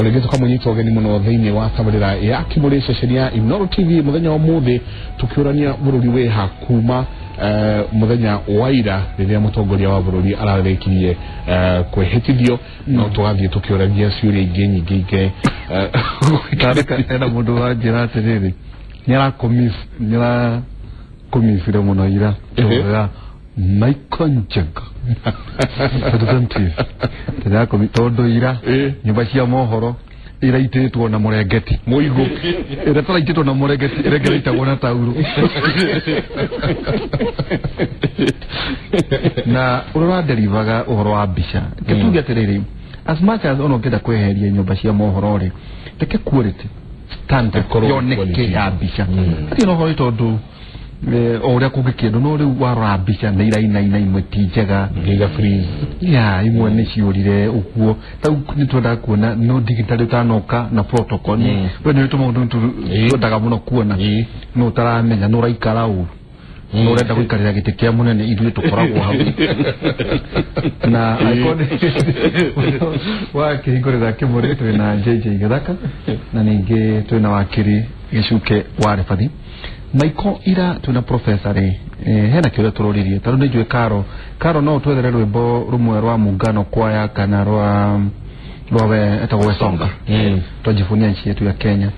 Olegezo kama nyito ogeni muno thini wa tabarira ya kimulesha sheria Inooro TV muthenya wa muthe tukiurania bururi we hakuma muthenya waira riria mutongoria wa bururi ararekirie kwehitithio no twathie tukiuragia ciuria ingi nyingi tareka ena mundu wa njira atiriri nira komisire muno ira tuga Maikonjega tena komitondo ira nyumba cia mohoro ira itetwo na murengeti muigo ira tara itetwo na murengeti ira itagwo na tauro na urora derivaga uhoro wa bica kituge atiriri as much as ono kenda kweheria nyumba cia mohoro ri teke quality standard yoneke ya bica ati no hoi tondu ora kugikindu no ri wara bica na ira imwe tijega giga free ya imwe ni ciurire ukuo tau ni twenda kuona no digital tanoka na protocol ni wene tu mundu twendaga muno kuona no taramenya no raikara u no renda guikarira gite kia munene ithu tukoragwo hau na ikone wa kihingurira kimuri twina JJ Gathaka na ningi twina wakiri gicuke wa Refathi Maiko ira tuna professor hena kile turoririe taru ni jwe Karo no twethere rwimbo rumwe rwa mungano kwaya kana rwawe etagwo songa twajifunia nchi yetu ya Kenya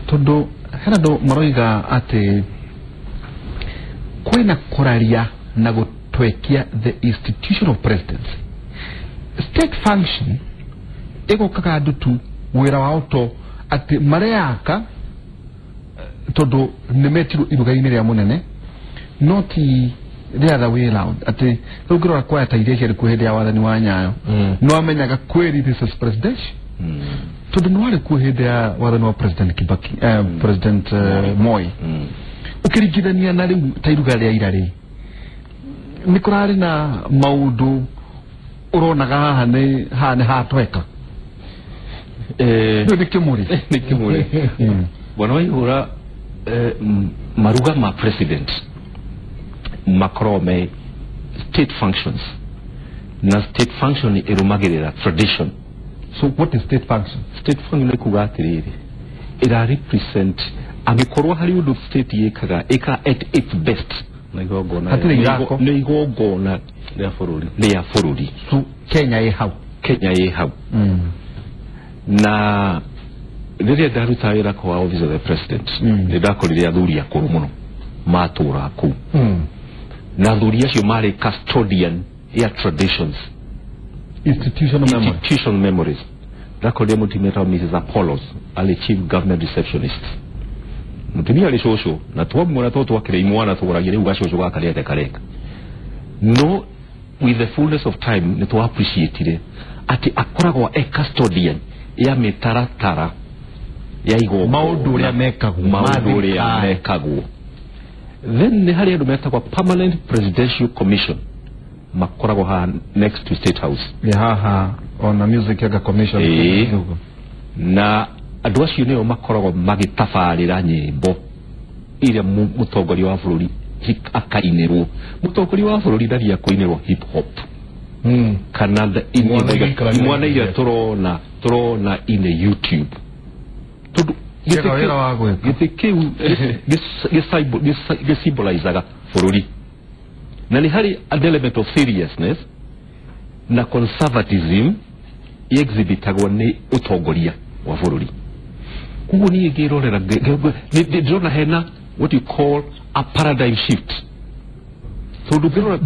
tondu hena ndo maroiga ati kwena kuraria na gutwekia the institution of presidency state function ego kaka dutu wira wao to ati mareaka todo nemetiru irugaine ria munene not the other way around ati rugiro kwa taidesha rikuhede ya wathani wa Nyayo no amenyaga kweri this is presidential todo no ari kuhede ya wathani wa president Kibaki president Moi ukirigithania na riu tairuga ria irari nikurari na maudu uronaga haha ni hatweka nikimuri bwana waihura maruga ma president makrome state functions na state function irumagirira tradition. So what is state function? State function kuga atiriri ira represent agikorwa hari undu state yekaga at its best na igogona ni igogona ya foruri so Kenya ye hau na riria ndarutawira kwa office of the president ndakorire athuri akuru muno matura ku na athuri acio mari custodian ya traditions institutional memories ndakorire mutimeta Mrs. Apollos ali chief government receptionist mutumia ali shosho na twamura toto wakire imwana tugoragire ugashosho gakarete kareka no with the fullness of time ne to appreciate ati akoragwa a custodian ya mitaratara ya igo maudu ya mekagwo then ni hali ya dumeta kwa permanent presidential commission makoragwa ha next to state house haha on a music yaga commission na andu acio nio makoragwo magitafarira nyimbo ire mutongoria wa bururi akainirwo mutongoria wa bururi ndaria kuinirwo hip hop kana imwana ira turona in YouTube tudu symbolizaga bururi na ni hari an element of seriousness na conservatism exhibitagwo ni utongoria wa bururi kugo ni ngirorera ndona hena what you call a paradigm shift so ndugirora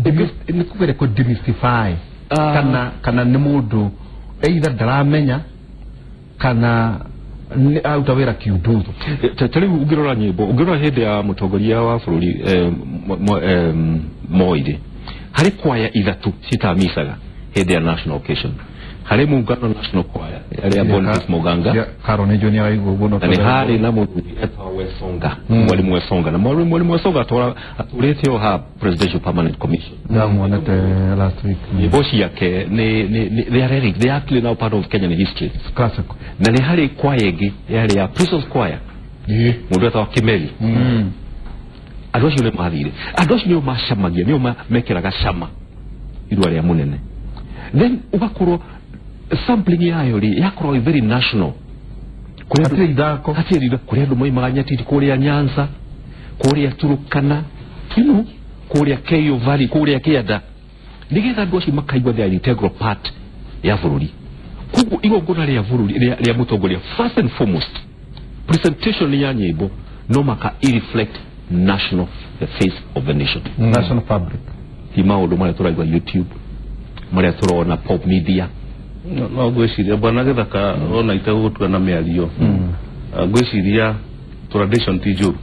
ni kugere ko demystify kana ni mundu either daramenya kana ni autawira kiunduzo tari ugirora nyimbo ugirora hende ya mutongoria wa bururi Moi hari kwaya ithatu citamicaga hende ya national occasion hari mungano national choir yale ya Boniface Moganga Karo ni junior aigo bono ni hari na mundu etwa Songa mwalimu Songa na mwalimu Songa aturete yo ha presidential permanent commission na mwanete last week boshi yake they are actually now part of Kenyan history classic na ni hari choir igi yale ya Princess Choir mundu etwa Kimeli adoshi ne mathire adoshi ne mashamagia ne mekeraga shama irwa ya munene then ugakorwo sampling yayo ri yakorwo very national kuria idako hatiri kuria ndo moimaga Nyatiti kuria Nyanza kuria Turukana kuria Keio Valley kuria Kianda nigetha ndoci makaigwa the integral part ya bururi kugu igongona ria bururi ria mutongoria first and foremost presentation ya nyimbo no maka reflect national the face of the nation national fabric maundu maria turaigwa YouTube maria turona pop media no gwiciria bwana githaka ona itagutua na miario gwiciria tradition ti njuru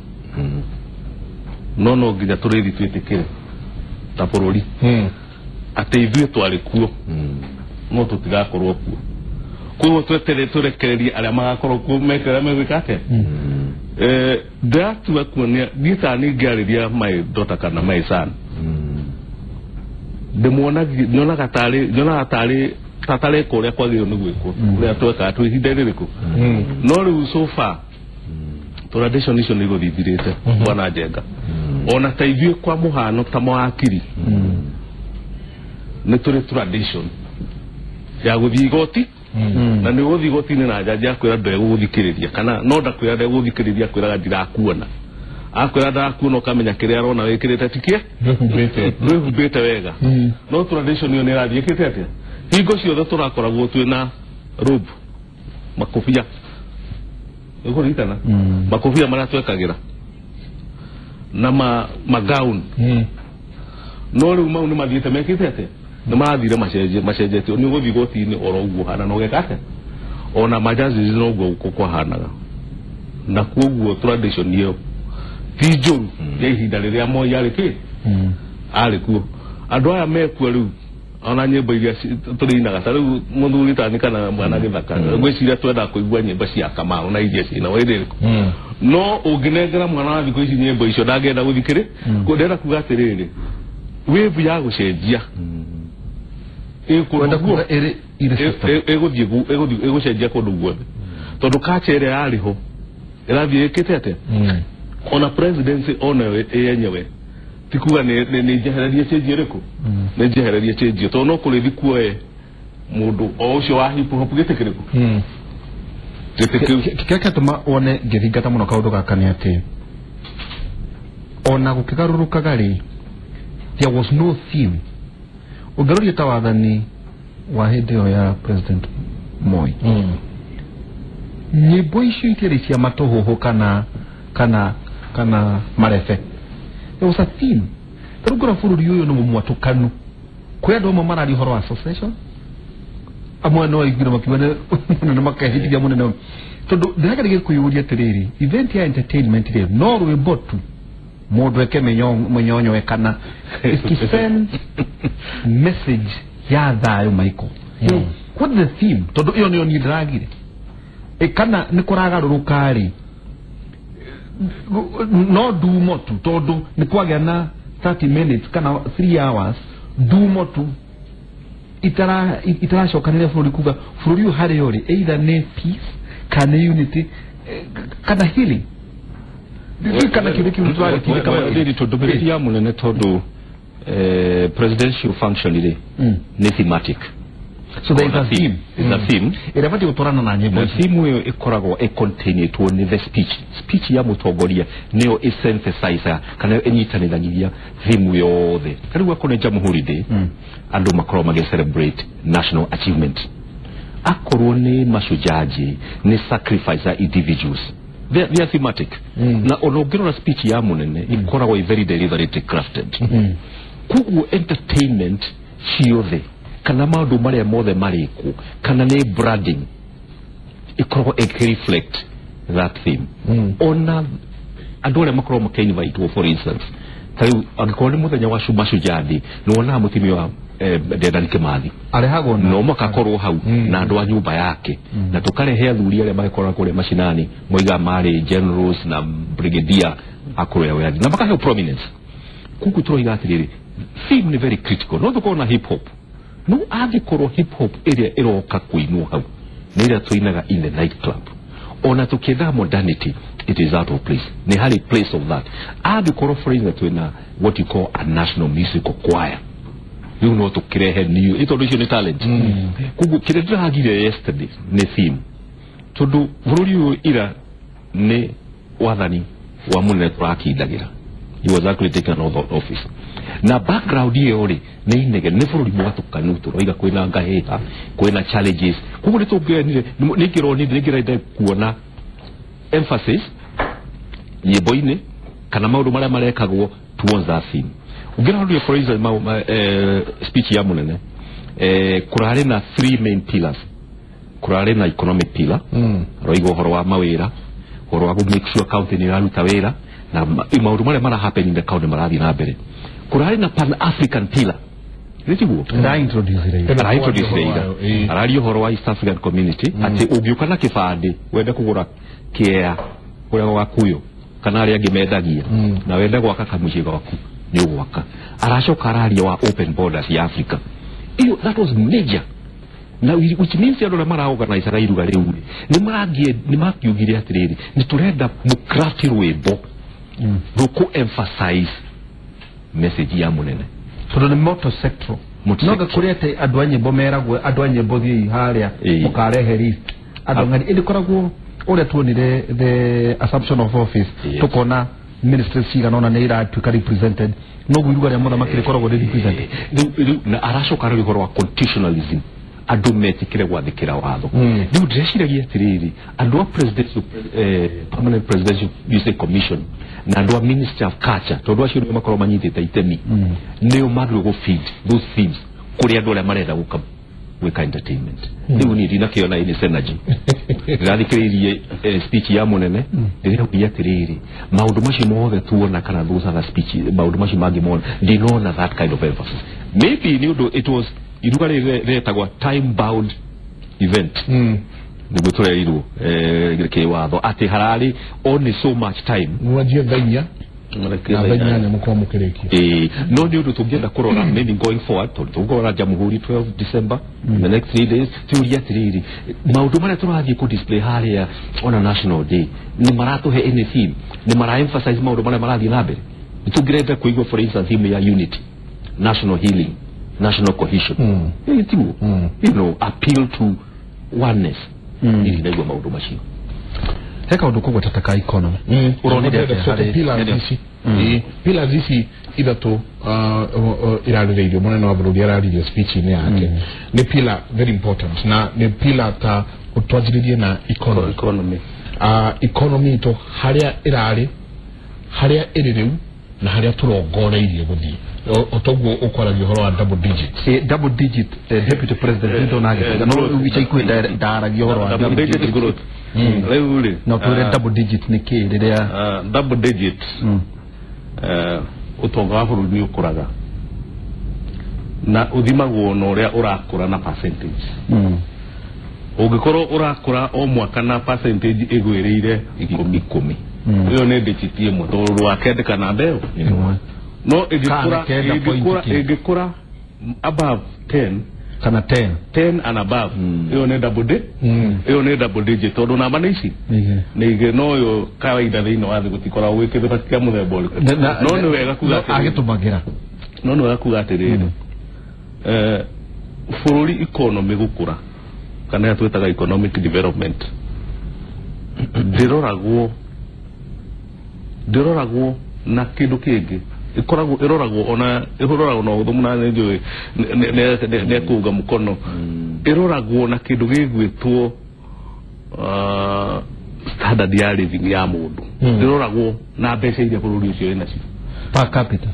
no nginya turithi twitikire ta bururi ate ithuĩ twari kuo no tutigakorwo kuo kuo tweterereria aria magakorwo kuo mekera megwikate ndatu akuonia gita ni ngariria my daughter kana my son ndimwona gatari tatare kuria kwagiro ni gwikwo kuria tweka twihinde ririku no riu so far tradition icio ni guthithirite bwana Njenga ona ta ithuĩ kwa muhano ta mawakiri ni turi tradition ya guthii igoti na ni guthii igoti ni na jaji akwira ndego guthikiriria kana no ndakwira ndego guthikiriria kwiraga ndirakuona akwira ndakuona ukamenya kiria arona wikirite tikie ndwihubite wega no tradition yo ni rathiikite atia hingo ciothe turakoragwo twina robe makofia ego ritana makofia maria twekagira na magaun no riu mau ni mathiite mekite atia ni marathire macenjetio ni guthii goti-ini oro uguo hana no gekate ona majazi no uguo kwa hanaga na kuoguo tradition iyo ti njuru ya ihinda riria Moi ari ki ari kuo andu aya mekuo riu ona nyimbo iria turinaga ta riu muthuri tani kana mwana Githaka gwiciria twenda kuigua nyimbo cia Kamau na iria cina waiririku no unginengera mwana wa thikũ ici nyimbo icio ndangenda guthikiri kundera kuga atiriri wave ya gucenjia kwenda kuga egucenjia kundu guothe tondu kachere yariho irathie ikite ate ona presidency ona yenyewe tikuga ni jehereria change riku ni jehereria change to no kurithi kuoe mundu o ucio wa hip hop gitikiriku keke tuma one ngithingata muno kaundu gaka ni ati ona gukigarurukaga ri there was no theme ugaruria tawathani wa hindi ya President Moi nyimbo icio itiri cia matohoho kana marefe there was a theme tarugura bururi uyu no mwatukanu kwe andu amwe marari horo association amwe no igiro makiwana na makahithia munene tondu ndiragarige kuyuria atiriri event ya entertainment ri no rwimbo tu mundu eke menyonyo ekana to send message ya thayo Michael what the theme tondu iyo niyo ni ndiragire kana ni kuragaruruka ri no dumo tu tondu ni kwagya na 30 minutes kana 3 hours dumo tu itara shokanire bururi kuga bururi uhari yori either ne peace kana unity kana healing kana kibiki mtwari kibika ndiri tondu ya munene tondu presidential function ile ni thematic so there is a theme irabati gutorana na nyimbo theme yo ikoragwo contained in the speech ya mutongoria neo synthesizer kana enyitanithanyiria theme yothe karibu akone Jamhuri Day andu makoro mage celebrate national achievement akorwo ni mashujaji ni sacrifice individuals they are thematic na onogero speech ya munene ikoragwo very deliberately crafted kugu entertainment ciothe kana maundu maria mothe mariku kana ni branding ikoragwo reflect that theme ona andu aria makorwo makeinvite for instance tayu angikoni muthenya wa mashujaji ni wona mutimio wa Dedan Kimathi arehago no makakorwo hau na andu a nyumba yake na tukarehe athuri aria makorwo kule mashinani moiga mari generals na brigadier akoro ya na makahe prominence kuku turoiga atiriri theme ni very critical no tukona hip hop no agikoro hip hop area iroka kuinua hau nira tuinaga in the night club ona tukienda modernity it is out of place ni hali place of that agikoro for instance tuina what you call a national musical choir riu no tukirehe niyo ito ndio ni talent kugu kire ndagire yesterday ni theme tondu bururi uyu ira ni wathani wa munene turakindagira he was actually taken out of office na background iyo ri ni inege ni bururi mwatukanu turoiga kwina ngahita kwina challenges kugu ni tungenire ni kironi ni ngiraide kuona emphasis nyimbo-ini kana maundu maria marekagwo towards that theme ungirarudia for example speech ya munene kurari na 3 main pillars kurari na economic pillar roigo horo wa mawira horo wa make sure county ni raruta wira na maundu maria mara happen in the county marathi na mbere kurari na pan african pillar nitiguo na introduce ira arari horo wa East African community ati ungiuka na kibande wende kugura kia kuria wakuyo kana ari angimendagia na wende gwaka kamuciga waku ni gwaka aracoka araria wa open borders ya Africa iyo that was major na which means yado na mara organize rairuga riu ni makiugire atiriri ni turenda mucraft rwimbo ruko emphasize message ya munene so the motor sector noga kurete adwanye bomeragwe adwanye bothi haria mukarehe list adwangani indikoragwo ore tuonire the assumption of office tukona ministry cigana na ira tuka represented no gwiruga ria motha makire koragwo represented na aracoka rari horo wa constitutionalism andu metikire gwathikira watho riu ndreciragia atiriri andu wa permanent presidential commission na andu wa ministry of culture tondu acio nio makorwo manyitite itemi nio magire go feed those themes kuri andu aria marenda guka weka entertainment riu ni rina kiona ini synergy rathikiririe speech ya munene ndiria kuya atiriri maundu macio mothe tuona kana those other speech maundu macio mangi mona ndinona that kind of emphasis maybe ni undu it was iruga retagwa time bound event niguo tureirwo ke watho ati harari only so much time mwajia thainya na thainya mko mukireki no ni undu tungienda kurora maybe going forward tungora Jamhuri 12 December the next 3 days turia atiriri maundu maria turathie ku display haria on a national day ni maratuhe any theme ni mara emphasize maundu maria marathie na mbere tungirenda kuigwa for instance theme ya unity, national healing, national cohesion you know, appeal to oneness ili ndego maundu machio heka undu kugwa tataka economy uronide pila zisi idatu irarireirio munene wa bururi araririo speech ni yake ni pila very important na ni pila ta utwajiririe na economy economy to haria irari haria iririu na haria turongoreirie guthii otoguo ukoragio horo wa double digit deputy president ndo nage no wichai kwenda ndaragio horo wa double digit growth leuli no tore double digit ni ki riria double digit utonga wa bururi ni ukuraga na uthimagwo no ria urakura na percentage ugikorwo urakura o mwaka na percentage igwiriire 10 iyo ne digit imwe to rwakendeka na mbeo no igikura above 10 kana 10 and above iyo ne double digit to na manaishi nige no yo kawaida thino wathi gutikora wikithira kia muthemba no ni wega kuga agitumagira no ni wega kuga atiriri bururi economy gukura kana twetaga economic development ndiroragwo na kindu kingi iroragwo ona no thumuna njo ne kuga mukono iroragwo na kindu gigwitwo standard ya living ya mundu iroragwo na mbeca iria bururi ucio ina cio per capita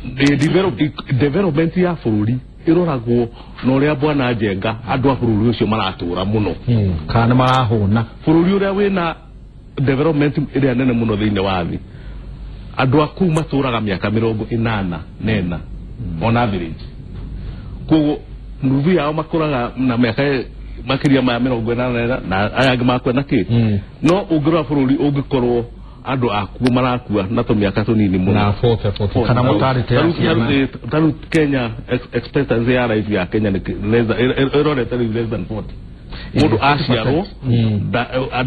development ya bururi iroragwo no ria bwana Njenga andu a bururi ucio maratura muno kana marahuna bururi uria wina development iria nene muno thiine wa thi andu aku maturaga miaka 80 nena on average kugo nuvu yao makuraga na miaka makiria ma 80 na aya makwa na ki no ugira bururi ugikorwo andu aku marakua na to miaka tunini muno na 40 kana motari taru Kenya expectancy ya life ya Kenya ni less than 40 mudu asiaro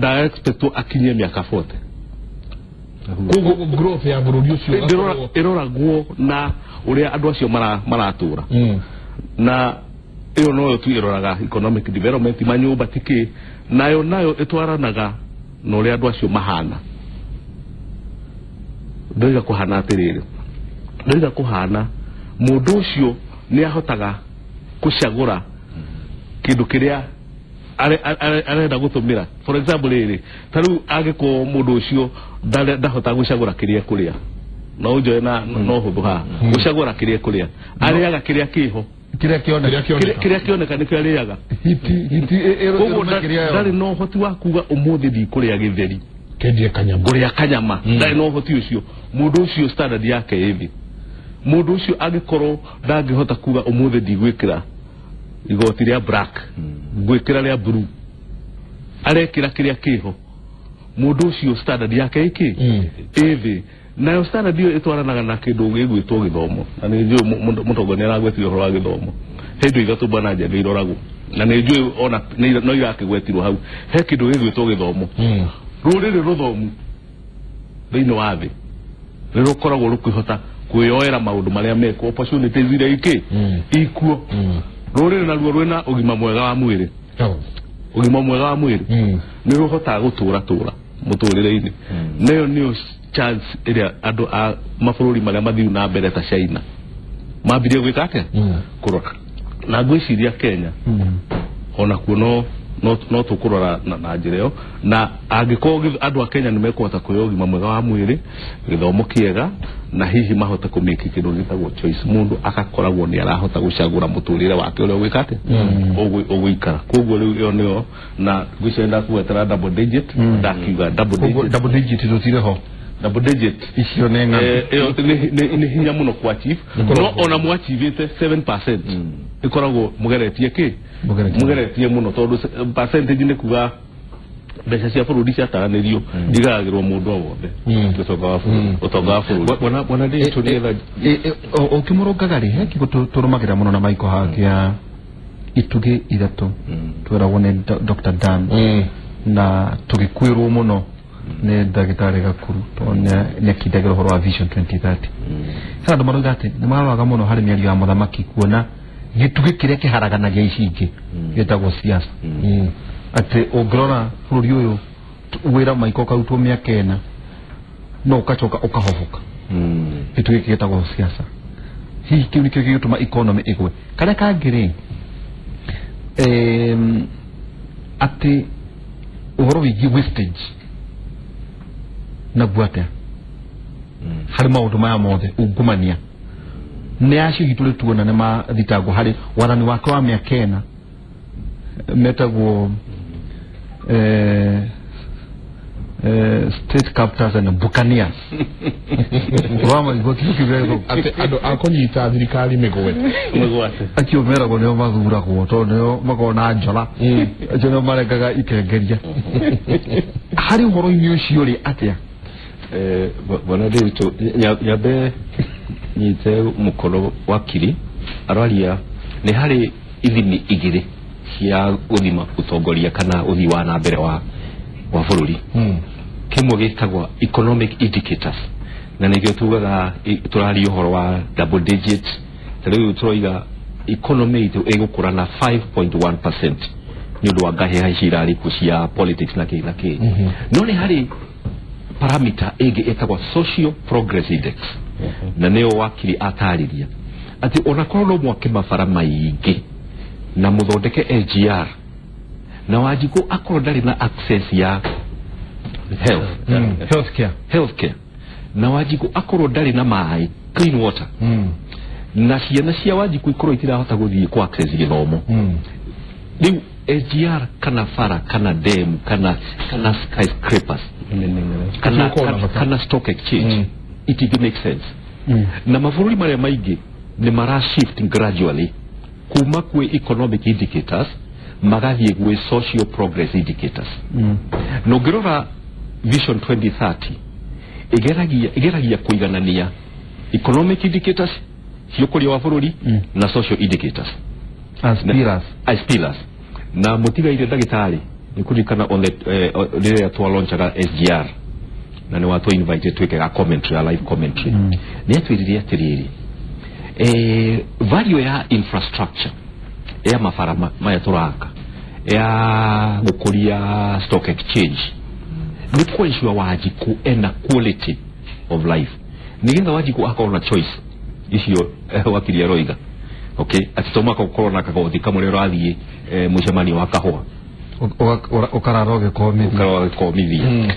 da expect akinye miaka 40 kugo growth ya bururi ucio iroragwo na uria andu acio maratura na iyo no tu iroraga economic development manyumba tiki nayo etwaranaga no ria andu acio mahana ndoiga kuhana atiriri ndoiga kuhana mundu ucio ni ahotaga kucagura kindu kiria arenda gutumira for example riri taru agiko mundu ucio ndahota gucagura kiria kuria no ujoe na no huthu ha gucagura kiria kuria ariaga kiria kiho kiria kioneka nikio ariaga hiti ndari no hoti wa kuga umuthi di kuria githeri kendie kanyama kuria kanyama ndari no hoti ucio mundu ucio standard yake hivi mundu ucio agikorwo ndangihota kuga umuthi di gwikira igoti ria black gwikira ria blue arekira kiria kiho mundu ucio standard yake iki hivi nayo standard dio itwaranaga na kindu gigwitwo githomo na ni njui mutongoria aragwetire horo wa githomo hindu igatu bana nje iroragwo na ni njui ona no irakigwetirwo hau he kindu gigwitwo githomo ruriri ruthomu thiini wa thi rirukoragwo rukwihota kwioera maundu maria meko opportunities iria iki ikuo ruriri naruo rwina ugima mwega wa mwiri ugima mwega wa mwiri ni ruhota gutura muturire-ini nayo niyo chance iria andu a mabũrũri maria mathiu na mbere ta China mambirie gwika atia kurora na ngwiciria Kenya ona kuo no tukurora na njira iyo na angiko andu a Kenya nimekuhota kuoya ugima mwega wa mwiri githomo kiega na hihi mahota kumiki kindu gitagwo choice mundu akakoragwo ni arahota gucagura muturire wake uria gwika atia ogwikara koguo riu iyo niyo na gwicenda kuetera double digit ndakiuga double digit tutire double digit icio nenga ni hinya muno kwa chief no ona mwachivite 7% ikoragwo mugeretie ki mugeretie muno tondu percentage ni kuga mbeca cia burudi cia taranirio igagirwo mundu wothe utonga wa burudi bona ndi tunietha ukimurungagari heki guturumagira muno na maiko hakia itugi ithatu twiragwo ni Dr. Dan na tugikwirwo muno ne dagitari gakuru to ne kidagiro horo wa Vision 2030 sana ndo maruga ati ni maraga muno hari miario ya muthamaki kuona gitugi kiria kiharaganagia ici ingi gitagwo siasa ati ogrona bururi uyu wira maiko karutwo miaka ena no ukachoka ukahovoka gitugi gitagwo siasa hihi kiu nikio gituma economy igwe kana kangiri ati uhoro wigi wastage na bwate hari maundu maya mothe ungumania ni acio gitule tuona ne ma thitago hari warani wake wa miaka ena metagwo state captors and buccaneers wama igokikiwego ate ando akonyita thirikari megwete akio merago ne mathura ko to ne magona njola acio ne marekaga ikengeria hari horo inyo ciori atia bona rito nyabe nyite mukoro wakiri araria ni hari ithimi igiri cia uthima utongoria kana uthi wa na mbere wa bururi kimwe gitagwa economic indicators na nigio tugaga turari uhoro wa double digit tariu turoiga economy itu egukura na 5.1% nyodo wa gahe hashirari kucia politics na kile no ni hari parameter ege etagwa social progress index na neo wakiri atariria ati onakorwo mwake mafara maingi na muthondeke LGR na wajiku akorwo ndari na access ya healthcare na wajiku akorwo ndari na mai clean water na ciana cia wajiku ikorwo itirahota guthii kwa access githomo riu LGR kana fara kana dam kana skyscrapers kana stock exchange it will make sense na mabũrũri maria maingi ni mara shift gradually kuma kwe economic indicators magathie gwe social progress indicators no ngirora Vision 2030 igeragia kuiganania economic indicators ciongoria wa bũrũri na social indicators as pillars na mutigaire ndagitari nikurikana on the rire twa launchaga SGR na ni watu invite tweke ga commentary live commentary ni atwiririe atiriri value ya infrastructure ya mafara maya turaka ya gukuria stock exchange ni kwenshiwa wajiku ena quality of life nigetha wajiku akona choice icio wakiria roiga okay atitoma ko corona kagothi kamure rathie mucemani wa kahwa ukararoge komithia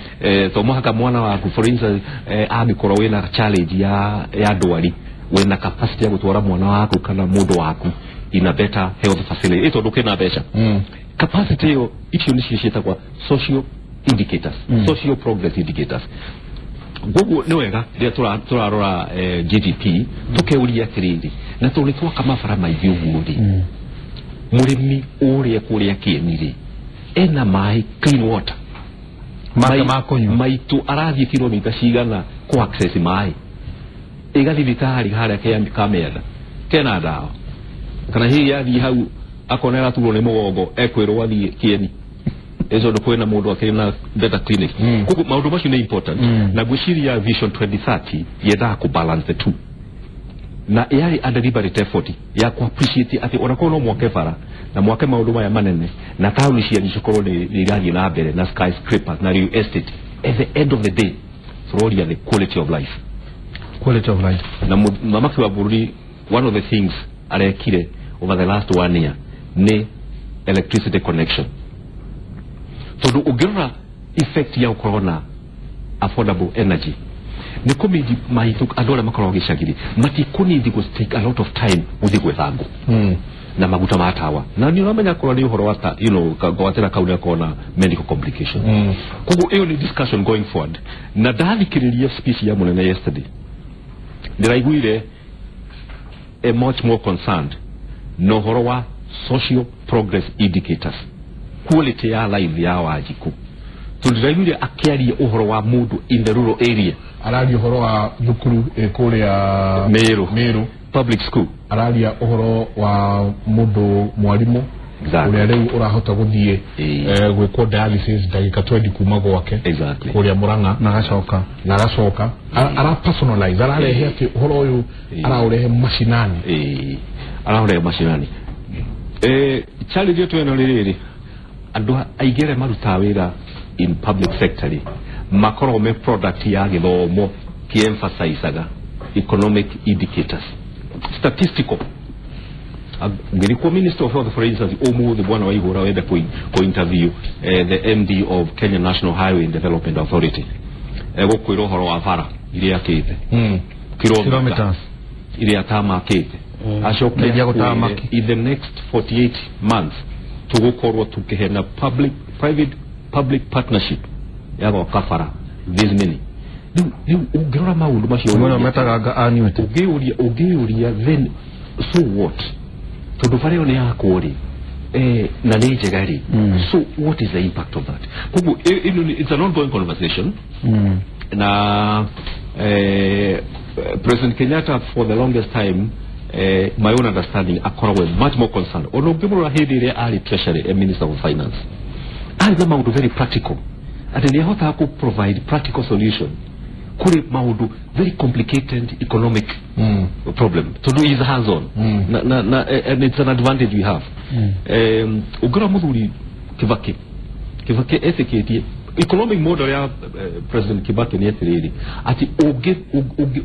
toma haka mwana waku for instance agikoro wina challenge ya ndwari wina capacity ya gutwara mwana waku kana mundu waku in a better health facility ito ndukena besha capacity yo icio nicieta kwa social indicators social progress indicators gugu ni wega ria turarora GDP tukeuria kirindi na tulitwa kama fara maithio gundi murimi uria kuria kienire ena mai clean water maitu arathi kilomita cigana ku access mai igathi thitari haria kamera kena dawa kana hii yathi hau akonera tulo ni mugongo ekwirwo athi kieni ezo ndo kwena mundu akina better clinic kuko maundu macio ni important na gwiciria vision 2030 yenda ku balance the two na yari under deliberate effort ya ku appreciate ati onakono mwake fara na mwake maundu maya manene na tauni cia nyicokoro ni ragi na mbere na skyscrapers na real estate at the end of the day for all the quality of life na mamaki wa bururi one of the things arekire over the last 1 year ni electricity connection todo ugira effect ya corona affordable energy ni komedi maitu adora makoroge shagiri matikuni ndiko take a lot of time uthigwe thangu na maguta matawa na ni uramenya korona ni uhoro wata gwatera kauna kona medical complication kugo hiyo ni discussion going forward na dathikiriria speech ya munene yesterday ndiraiguire a much more concerned no horo wa social progress indicators quality ya life ya wajiku tuliraiguire akiaria uhoro wa mundu in the rural area araria uhoro wa thukuru kuria Meru public school araria uhoro wa mundu mwalimu uria riu urahota guthie gwikwo dialysis ndagika 20 kuma gwake kuria Muranga na gacoka ara personalize ararehe ati uhoro uyu ararehe mashinani ararehe mashinani challenge yetu eno riri andu aigere maruta wira in public sector makoro me product ya githomo ki emphasize economic indicators statistical ngiriko minister of health for instance omu the bwana waihura wenda ko interview the MD of Kenya National Highway Development Authority gokwiro horo wa fara ile yakite kilometers ile atama akite ashokia gutamaki in the next 48 months tugukorwo tukihena public partnership yago kafara this many ni ugirora maundu macio mwana metaga annuity ugiuria then so what to fareo ne akori na nije gari so what is the impact of that kubu it's an ongoing conversation na President Kenyatta for the longest time my own understanding akora was much more concerned ono gimura hidire ali treasury and minister of finance ali na maudu very practical atende hota ku provide practical solution kuri maudu very complicated economic problem to do is hands on and it's an advantage we have ugira muthuri Kibaki ethiketi economic model ya President Kibaki ni etiriri ati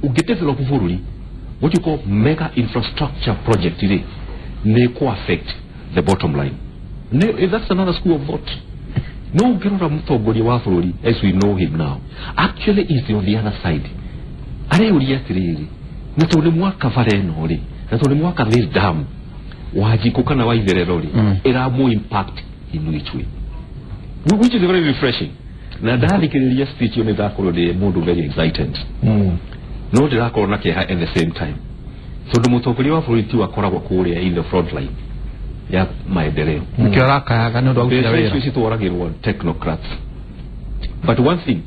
ugetezela kuvururi what you call mega infrastructure project ile ne ko affect the bottom line that's another school of thought no girora mutogori wa fururi as we know him now actually is on the other side are uri yatiriri na tole mwaka fareno ri na tole mwaka this dam wajiko kana waitherero ri era more impact in which way which is very refreshing na dalikiriria speech yo nithakoro de mundu very excited no ndakoro na keha at the same time so ndo mutogori wa fururi tu akoragwo kuria in the front line ya maendeleo mkioraka yaga ndo awira wira sisi tuoragirwo technocrats but one thing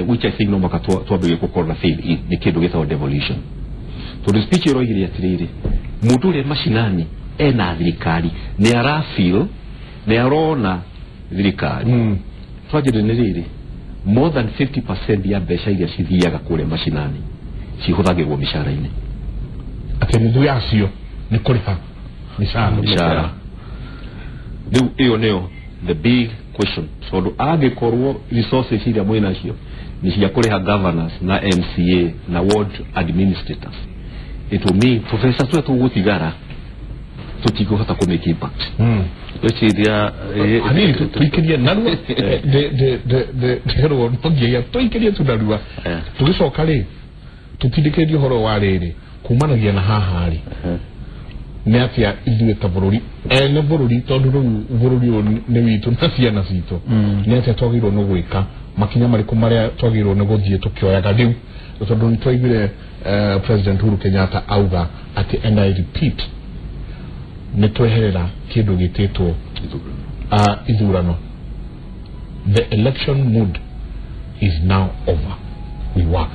which I think no makato twabe ko corona fail ni kindu gitwa devolution to the speech ro igiri atiriri mundu ri mashinani ena thirikari ni arafeel ni arona thirikari twajire ni riri more than 50% ya besha iria cithiaga kure mashinani cihuthagirwo mishara-ini ati nuthu yacio ni kuriha mishara riu iyo nio the big question so angikorwo resources iria mwina cio ni cia kuriha governors na MCA na ward administrators it will mean professor tu tugutigara tutikuhota ku make impact Tuchiria ani tuikirie narua de hero ntogia tuikirie tunarua tugicoka ri tutindikiririe horo wa riri kumanagia na haha ri ni atia ithuĩ ta bũrũri ene bũrũri tondũ rĩu bũrũri ũyũ nĩ witũ na ciana citũ nĩ atia twagĩrĩirwo nĩ gwĩka makinya marĩkũ marĩa twagĩrĩirwo nĩ gũthiĩ tũkĩoyaga rĩu tondũ nĩ twaiguire President Uhuru Kenyatta auga ati and I repeat nĩ tweherera kĩndũ gĩtĩtwo ithurano. The election mood is now over. We work